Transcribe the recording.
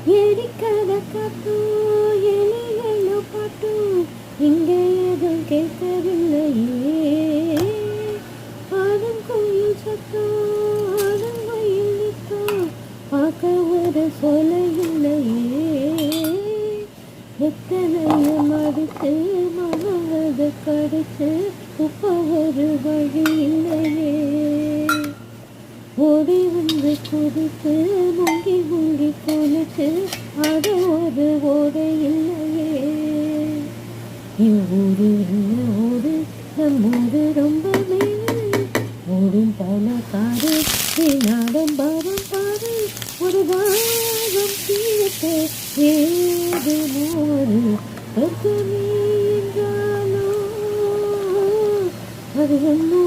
ஏடிக்கத காத்து எலிகளோ பாட்டு இங்கே எதுவும் கேட்கவில்லையே. ஆடும் கோயில் சத்தம் ஆடும் கோயில் நிற்கும் பார்க்க ஒரு சொல்ல இல்லையே. எத்தனையும் அடித்து மனதை கடித்து உப்ப ஒரு வழி இல்லையே. ஓடி வந்து குதித்து முங்கி முங்கி குளித்து அது ஒரு ஓடை இல்லையே. இவ்வூரு என்ன ஊரு, நம்மூரு ரொம்ப மேலே. ஓடும் பணக்காரு நாடம் பாரம் பாரு, ஒரு தாகம் தீர்த்து ஏது நூறு பத்துமே என்றாலோ அது ஒன்று